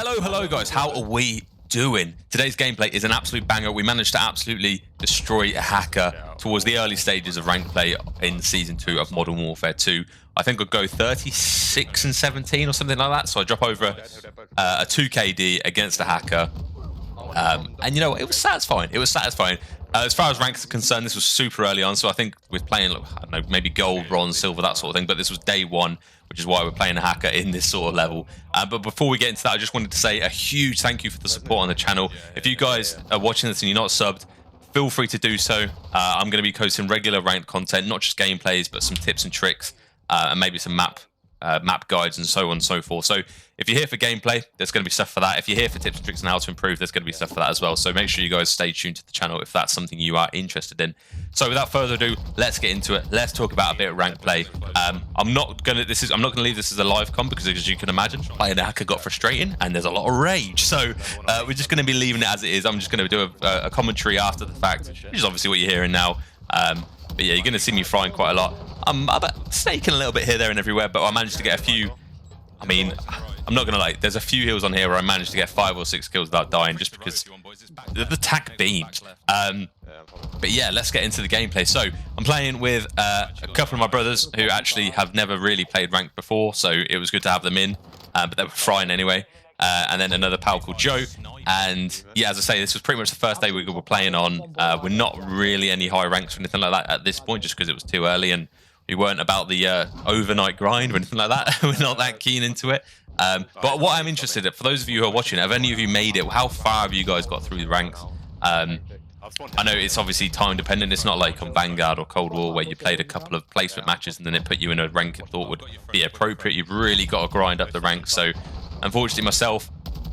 Hello guys, how are we doing? Today's gameplay is an absolute banger. We managed to absolutely destroy a hacker towards the early stages of ranked play in Season 2 of Modern Warfare 2. I think I'd go 36 and 17 or something like that. So I drop over a 2KD against a hacker. And you know, it was satisfying. It was satisfying. As far as ranks are concerned, this was super early on. So I think we're playing, I don't know, maybe gold, bronze, silver, that sort of thing. But this was day one, which is why we're playing a hacker in this sort of level. But before we get into that, I just wanted to say a huge thank you for the support on the channel. If you guys are watching this and you're not subbed, feel free to do so. I'm going to be posting regular ranked content, not just gameplays, but some tips and tricks, and maybe some map guides and so on and so forth. So if you're here for gameplay, there's going to be stuff for that. If you're here for tips and tricks and how to improve, there's going to be stuff for that as well. So make sure you guys stay tuned to the channel if that's something you are interested in. So without further ado, let's get into it. Let's talk about a bit of rank play. I'm not gonna leave this as a live com because, as you can imagine, playing a hacker got frustrating and there's a lot of rage. So we're just going to be leaving it as it is. I'm just going to do a commentary after the fact, which is obviously what you're hearing now. But yeah, you're going to see me frying quite a lot. I'm snaking a little bit here, there, and everywhere, but I managed to get a few. I mean, I'm not going to lie, there's a few hills on here where I managed to get 5 or 6 kills without dying just because the tac beams. But yeah, let's get into the gameplay. So I'm playing with a couple of my brothers who actually have never really played ranked before, so it was good to have them in, but they were frying anyway. And then another pal called Joe. And yeah, as I say, this was pretty much the first day we were playing on. We're not really any high ranks or anything like that at this point, just because it was too early and we weren't about the overnight grind or anything like that. We're not that keen into it. But what I'm interested in, for those of you who are watching, have any of you made it? How far have you guys got through the ranks? I know it's obviously time dependent. It's not like on Vanguard or Cold War where you played a couple of placement matches and then it put you in a rank you thought would be appropriate. You've really got to grind up the ranks. So unfortunately myself,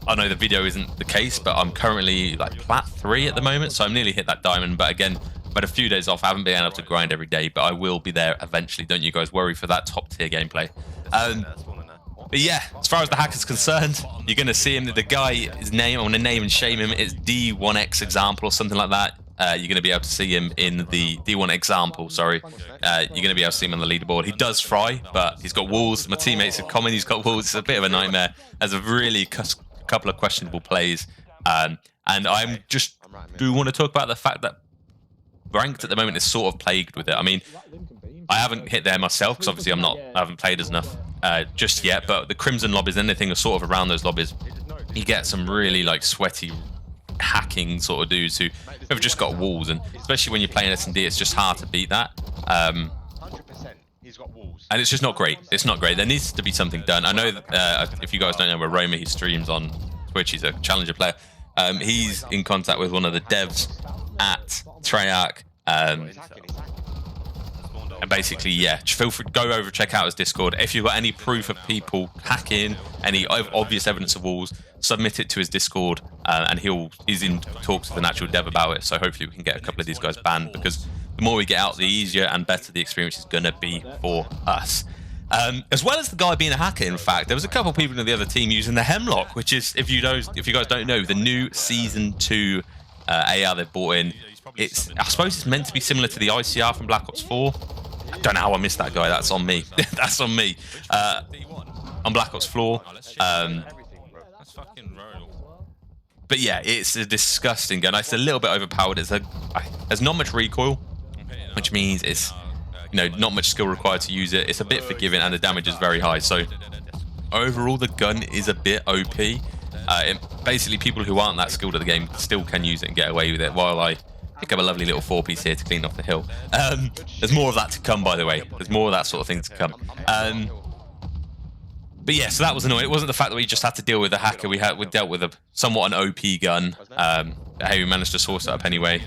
I know the video isn't the case, but I'm currently like plat 3 at the moment, so I'm nearly hit that diamond. But again, I've had a few days off. I haven't been able to grind every day, but I will be there eventually. Don't you guys worry for that top tier gameplay. But yeah, as far as the hacker's concerned, you're going to see him. The guy, his name, I want to name and shame him. It's D1X example or something like that. You're going to be able to see him in the D1 example, sorry. You're going to be able to see him on the leaderboard. He does fry, but he's got walls. My teammates have commented he's got walls. It's a bit of a nightmare. There's a really couple of questionable plays. And I do want to talk about the fact that ranked at the moment is sort of plagued with it. I mean, I haven't hit there myself because obviously I haven't played as enough just yet, but the Crimson lobbies, anything are sort of around those lobbies, you get some really like sweaty hacking sort of dudes who have just got walls, and especially when you're playing S&D, it's just hard to beat that. 100%. He's got walls. And it's just not great. It's not great. There needs to be something done. I know that, if you guys don't know where Roma, he streams on Twitch. He's a challenger player. He's in contact with one of the devs at Treyarch. And basically, yeah, feel free to go over, check out his Discord. If you've got any proof of people hacking, any obvious evidence of walls, submit it to his Discord, and he's in talks with an actual dev about it. So hopefully we can get a couple of these guys banned, because the more we get out, the easier and better the experience is going to be for us. As well as the guy being a hacker, in fact, there was a couple of people in the other team using the Hemlock, which is, if you guys don't know, the new Season 2 AR they've brought in. I suppose it's meant to be similar to the ICR from Black Ops 4. I don't know how I missed that guy. That's on me. That's on me. On Black Ops 4. But yeah, it's a disgusting gun. It's a little bit overpowered. There's not much recoil, which means it's not much skill required to use it. It's a bit forgiving and the damage is very high. So overall, the gun is a bit OP. Basically, people who aren't that skilled at the game still can use it and get away with it, while I pick up a lovely little 4-piece here to clean off the hill. There's more of that to come, by the way. There's more of that sort of thing to come. But yeah, so that was annoying. It wasn't the fact that we just had to deal with a hacker. We dealt with somewhat an OP gun. Hey, we managed to source it up anyway.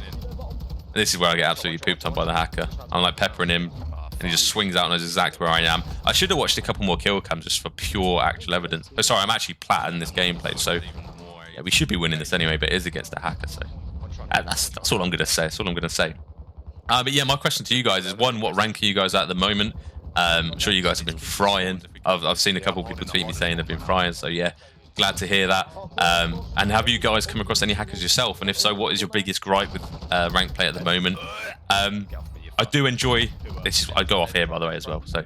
This is where I get absolutely pooped on by the hacker. I'm like peppering him, and he just swings out and knows exactly where I am. I should have watched a couple more kill cams just for pure actual evidence. Oh, sorry, I'm actually platting this gameplay, so yeah, we should be winning this anyway, but it is against the hacker, so that's all I'm going to say. That's all I'm going to say. But yeah, my question to you guys is, one, what rank are you guys at the moment? I'm sure you guys have been frying. I've seen a couple of people tweet me saying they've been frying, so yeah, glad to hear that. And have you guys come across any hackers yourself? And if so, what is your biggest gripe with ranked play at the moment? I do enjoy this. I go off here, by the way, as well, so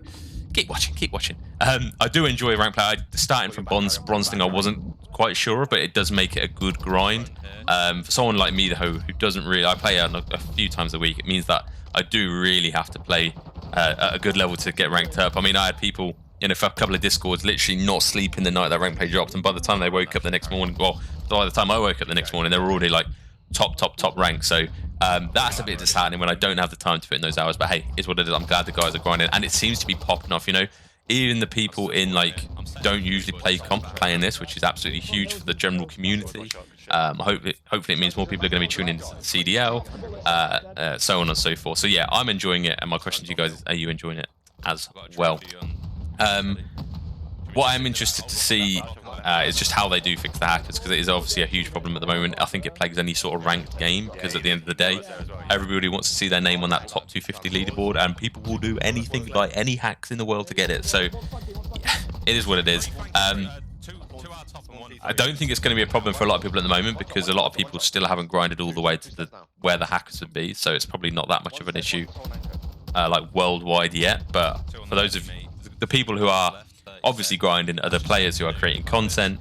keep watching. I do enjoy ranked play. Starting from bronze thing, I wasn't quite sure, but it does make it a good grind. For someone like me, though, who doesn't really, I play a few times a week, it means that I do really have to play at a good level to get ranked up. I mean, I had people in a couple of Discords literally not sleeping the night that rank play dropped, and by the time they woke up the next morning, well, by the time I woke up the next morning, they were already like top rank. So that's a bit disheartening when I don't have the time to put in those hours. But hey, it's what it is. I'm glad the guys are grinding, and it seems to be popping off. You know, even the people in like don't usually play comp playing this, which is absolutely huge for the general community. Hopefully it means more people are going to be tuning into the CDL, so on and so forth. So yeah, I'm enjoying it, and my question to you guys is, are you enjoying it as well? What I'm interested to see is just how they do fix the hackers, because it is obviously a huge problem at the moment. I think it plagues any sort of ranked game, because at the end of the day, everybody wants to see their name on that top 250 leaderboard, and people will do anything, like any hacks in the world to get it. So yeah, it is what it is. I don't think it's going to be a problem for a lot of people at the moment, because a lot of people still haven't grinded all the way to where the hackers would be, so it's probably not that much of an issue like worldwide yet. But for those of the people who are obviously grinding, are the players who are creating content.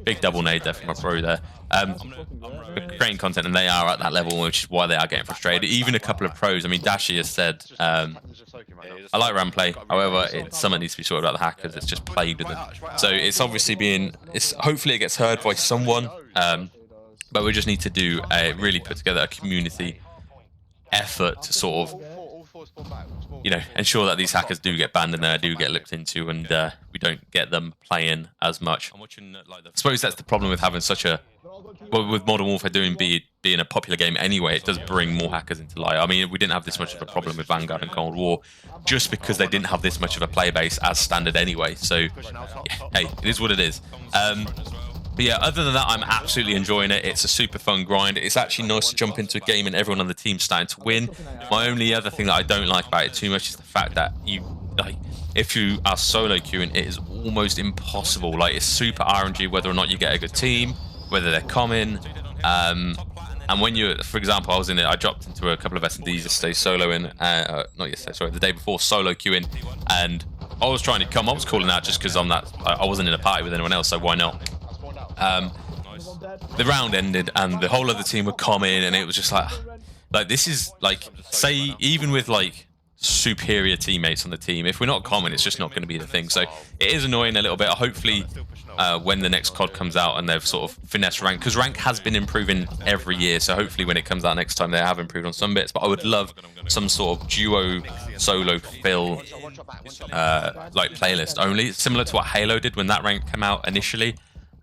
Big double nade there from my bro there. Creating content, and they are at that level, which is why they are getting frustrated. Even a couple of pros. I mean, Dashi has said, I like RAM play, however, something needs to be sorted about the hackers. It's just plagued with them. So it's obviously hopefully it gets heard by someone, but we just need to do really put together a community effort to sort of, you know, ensure that these hackers do get banned and do get looked into, and we don't get them playing as much. I suppose that's the problem with having such a, well, with Modern Warfare being a popular game anyway, it does bring more hackers into light. I mean, we didn't have this much of a problem with Vanguard and Cold War, just because they didn't have this much of a player base as standard anyway. So, yeah, hey, it is what it is. But yeah, other than that, I'm absolutely enjoying it. It's a super fun grind. It's actually nice to jump into a game and everyone on the team's starting to win. My only other thing that I don't like about it too much is the fact that if you are solo queuing, it is almost impossible. Like, it's super RNG whether or not you get a good team, whether they're common. And when you, for example, I dropped into a couple of S&Ds yesterday, soloing, not yesterday, sorry, the day before, solo queuing, and I was trying to come, I was calling out just because I wasn't in a party with anyone else, so why not? The round ended and the whole other team would come in, and it was just like this is like, say, even with like superior teammates on the team, if we're not common, it's just not going to be the thing. So it is annoying a little bit. Hopefully when the next COD comes out and they've sort of finessed rank, because rank has been improving every year, so hopefully when it comes out next time they have improved on some bits. But I would love some sort of duo solo fill like playlist only, similar to what Halo did when that rank came out initially.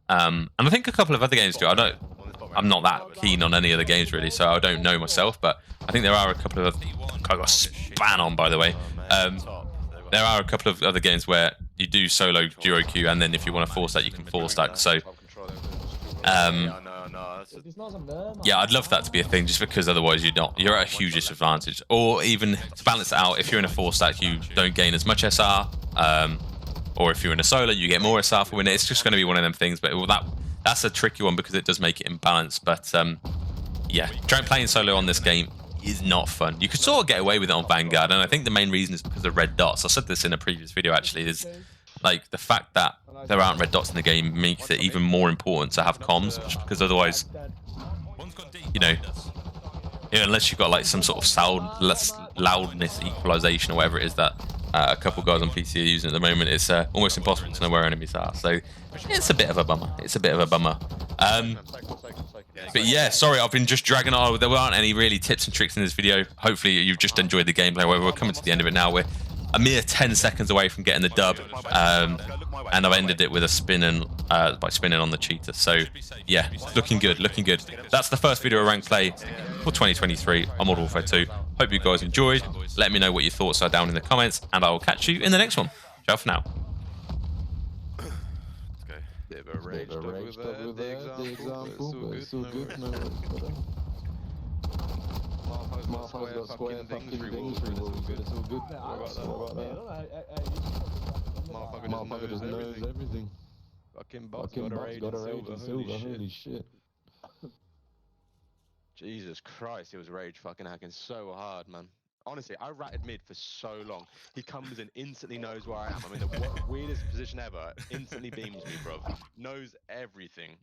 And I think a couple of other games do. I'm not that keen on any other games really, so I don't know myself, but I think there are a couple of, I got span on, by the way. There are a couple of other games where you do solo duo queue, and then if you want to force that, you can force that. So yeah, I'd love that to be a thing, just because otherwise you're at a huge disadvantage. Or even to balance it out, if you're in a 4-stack, you don't gain as much SR. Or if you're in a solo, you get more SR for winning. It's just going to be one of them things. But that's a tricky one, because it does make it imbalanced. But yeah, playing solo on this game is not fun. You could sort of get away with it on Vanguard, and I think the main reason is because of red dots. I said this in a previous video actually, is like the fact that there aren't red dots in the game makes it even more important to have comms, just because otherwise, you know, unless you've got like some sort of loudness equalization or whatever it is that a couple guys on PC are using at the moment, it's almost impossible to know where enemies are. So it's a bit of a bummer. But yeah, sorry, I've been just dragging on. There aren't any really tips and tricks in this video. Hopefully you've just enjoyed the gameplay. We're coming to the end of it now. We're a mere 10 seconds away from getting the dub, and I've ended it with a by spinning on the cheetah. So yeah, looking good. That's the first video of ranked play for 2023 on Modern Warfare 2. Hope you guys enjoyed. Let me know what your thoughts are down in the comments, and I will catch you in the next one. Ciao for now. Bit of a rage over there, the example, but it's all good, no worries, brother. Motherfucker's got square fucking things, it's all good. Motherfucker just knows everything. Fucking bot's got a rage in silver, holy shit. Jesus Christ, it was rage fucking hacking so hard, man. Honestly, I ratted mid for so long. He comes and instantly knows where I am. I'm in the weirdest position ever. Instantly beams me, bro. Knows everything.